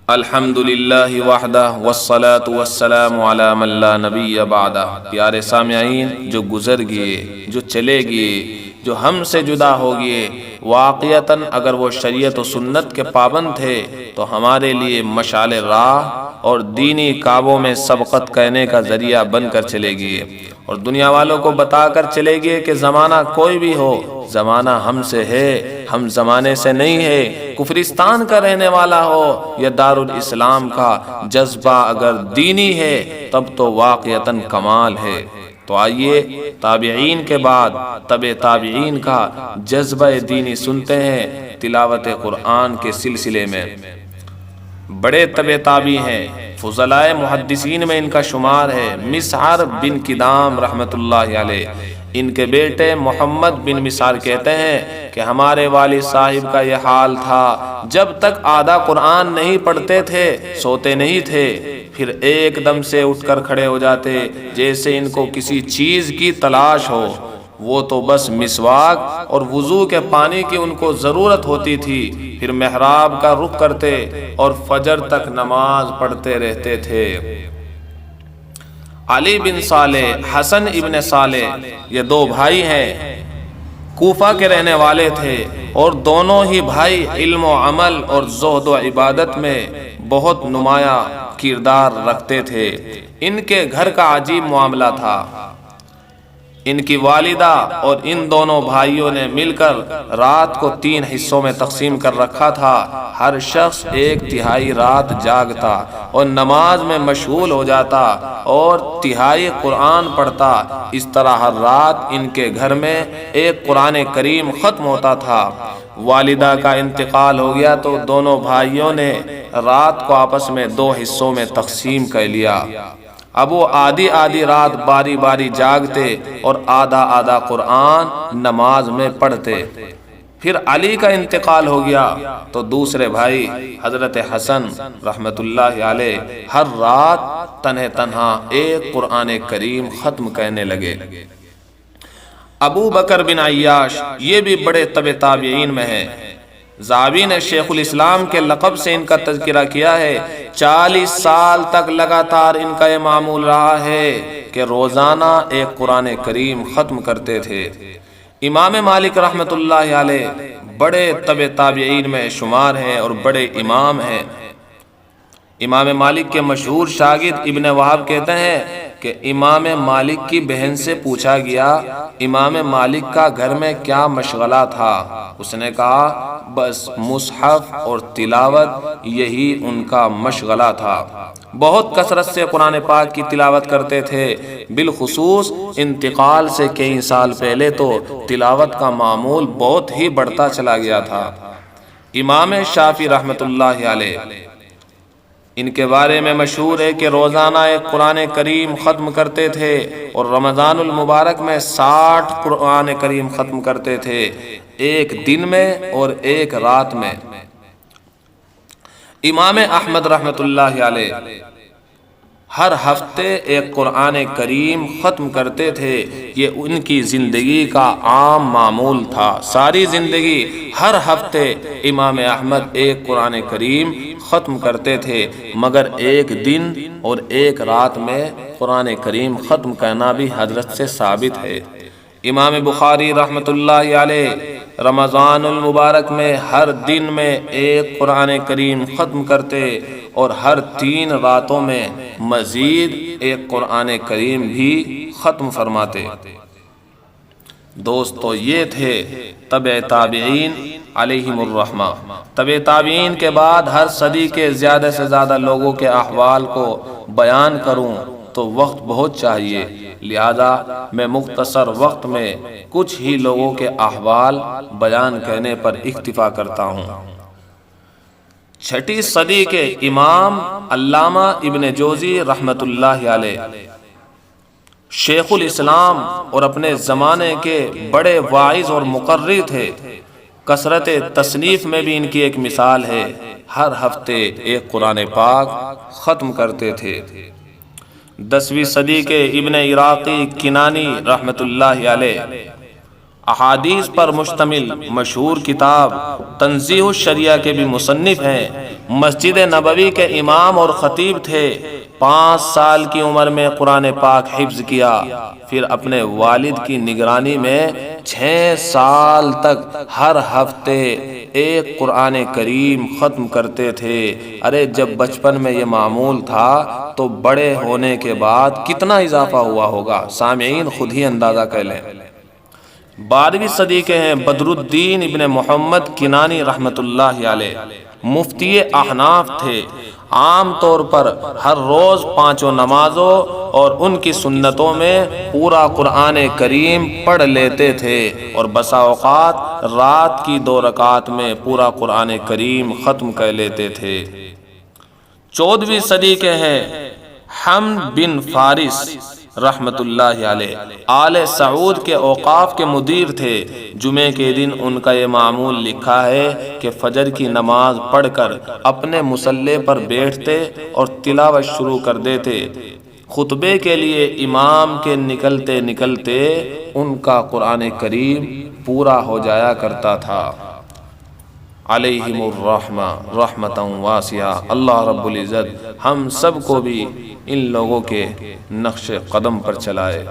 الحمدللہ وحدہ والصلاة والسلام علی من لا نبی بعدہ۔ پیارے سامعین، جو گزر گئے، جو چلے گئے، جو ہم سے جدا ہو گئے، واقعتاً اگر وہ شریعت و سنت کے پابند تھے تو ہمارے لیے مشعل راہ اور دینی کعبوں میں سبقت کہنے کا ذریعہ بن کر چلے گئے، اور دنیا والوں کو بتا کر چلے گئے کہ زمانہ کوئی بھی ہو، زمانہ ہم سے ہے، ہم زمانے سے نہیں ہے۔ کفرستان کا رہنے والا ہو یا دارالاسلام کا، جذبہ اگر دینی ہے تب تو واقعتاً کمال ہے۔ تو آئیے تابعین کے بعد تبع تابعین کا جذبہ دینی سنتے ہیں تلاوت قرآن کے سلسلے میں۔ بڑے تبع تابعی ہیں، فضلائے محدثین میں ان کا شمار ہے۔ مسعر بن کدام رحمت اللہ علیہ، ان کے بیٹے محمد بن مسعر کہتے ہیں کہ ہمارے والد صاحب کا یہ حال تھا، جب تک آدھا قرآن نہیں پڑھتے تھے سوتے نہیں تھے، پھر ایک دم سے اٹھ کر کھڑے ہو جاتے جیسے ان کو کسی چیز کی تلاش ہو۔ وہ تو بس مسواک اور وضو کے پانی کی ان کو ضرورت ہوتی تھی، پھر محراب کا رخ کرتے اور فجر تک نماز پڑھتے رہتے تھے۔ علی بن صالح، حسن ابن صالح، یہ دو بھائی ہیں، کوفہ کے رہنے والے تھے، اور دونوں ہی بھائی علم و عمل اور زہد و عبادت میں بہت نمایاں کردار رکھتے تھے۔ ان کے گھر کا عجیب معاملہ تھا۔ ان کی والدہ اور ان دونوں بھائیوں نے مل کر رات کو 3 حصوں میں تقسیم کر رکھا تھا۔ ہر شخص 1/3 رات جاگتا اور نماز میں مشغول ہو جاتا اور 1/3 قرآن پڑھتا۔ اس طرح ہر رات ان کے گھر میں ایک قرآن کریم ختم ہوتا تھا۔ والدہ کا انتقال ہو گیا تو دونوں بھائیوں نے رات کو آپس میں 2 حصوں میں تقسیم کر لیا۔ اب وہ آدھی رات باری باری جاگتے اور آدھا قرآن نماز میں پڑھتے۔ پھر علی کا انتقال ہو گیا تو دوسرے بھائی حضرت حسن رحمت اللہ علیہ ہر رات تنہا ایک قرآن کریم ختم کرنے لگے۔ ابو بکر بن عیاش، یہ بھی بڑے تبع تابعین میں ہیں۔ ذہبی نے شیخ الاسلام کے لقب سے ان کا تذکرہ کیا ہے۔ 40 سال تک لگاتار ان کا یہ معمول رہا ہے کہ روزانہ ایک قرآن کریم ختم کرتے تھے۔ امام مالک رحمت اللہ علیہ بڑے تبع تابعین میں شمار ہیں اور بڑے امام ہیں۔ امام مالک کے مشہور شاگرد ابن وہب کہتے ہیں کہ امام مالک کی بہن سے پوچھا گیا امام مالک کا گھر میں کیا مشغلہ تھا؟ اس نے کہا بس مصحف اور تلاوت، یہی ان کا مشغلہ تھا۔ بہت کثرت سے قرآن پاک کی تلاوت کرتے تھے، بالخصوص انتقال سے کئی سال پہلے تو تلاوت کا معمول بہت ہی بڑھتا چلا گیا تھا۔ امام شافعی رحمت اللہ علیہ، ان کے بارے میں مشہور ہے کہ روزانہ ایک قرآن کریم ختم کرتے تھے اور رمضان المبارک میں 60 قرآن کریم ختم کرتے تھے، ایک دن میں اور ایک رات میں۔ امام احمد رحمت اللہ علیہ ہر ہفتے ایک قرآن کریم ختم کرتے تھے، یہ ان کی زندگی کا عام معمول تھا۔ ساری زندگی ہر ہفتے امام احمد ایک قرآن کریم ختم کرتے تھے، مگر ایک دن اور ایک رات میں قرآن کریم ختم کرنا بھی حضرت سے ثابت ہے۔ امام بخاری رحمت اللہ علیہ رمضان المبارک میں ہر دن میں ایک قرآن کریم ختم کرتے اور ہر 3 راتوں میں مزید ایک قرآن کریم بھی ختم فرماتے۔ دوستو، یہ تھے تبع تابعین علیہم الرحمہ۔ تبع تابعین کے بعد ہر صدی کے زیادہ سے زیادہ لوگوں کے احوال کو بیان کروں تو وقت بہت چاہیے، لہذا میں مختصر وقت میں کچھ ہی لوگوں کے احوال بیان کرنے پر اکتفا کرتا ہوں۔ 6 صدی کے امام علامہ ابن جوزی رحمت اللہ علیہ شیخ الاسلام اور اپنے زمانے کے بڑے واعظ اور مقرر تھے۔ کثرت تصنیف میں بھی ان کی ایک مثال ہے، ہر ہفتے ایک قرآن پاک ختم کرتے تھے۔ 10ویں صدی کے ابن عراقی کنانی رحمت اللہ علیہ احادیث پر مشتمل مشہور کتاب تنزیہ الشریعہ کے بھی مصنف ہیں۔ مسجد نبوی کے امام اور خطیب تھے۔ 5 سال کی عمر میں قرآن پاک حفظ کیا، پھر اپنے والد کی نگرانی میں 6 سال تک ہر ہفتے ایک قرآن کریم ختم کرتے تھے۔ ارے جب بچپن میں یہ معمول تھا تو بڑے ہونے کے بعد کتنا اضافہ ہوا ہوگا، سامعین خود ہی اندازہ کر لیں۔ 12ویں صدی کے ہیں بدر الدین ابن محمد کنانی رحمت اللہ علیہ، مفتی احناف تھے۔ عام طور پر ہر روز 5 نمازوں اور ان کی سنتوں میں پورا قرآن کریم پڑھ لیتے تھے، اور بسا اوقات رات کی 2 رکعات میں پورا قرآن کریم ختم کر لیتے تھے۔ 14ویں صدی کے ہیں حمد بن فارس رحمت اللہ علیہ، آل سعود کے اوقاف کے مدیر تھے۔ جمعے کے دن ان کا یہ معمول لکھا ہے کہ فجر کی نماز پڑھ کر اپنے مصلی پر بیٹھتے اور تلاوت شروع کر دیتے۔ خطبے کے لیے امام کے نکلتے نکلتے ان کا قرآن کریم پورا ہو جایا کرتا تھا۔ علیہم الرحمہ رحمتا واسعہ۔ اللہ رب العزت ہم سب کو بھی ان لوگوں کے نقش قدم پر چلائے۔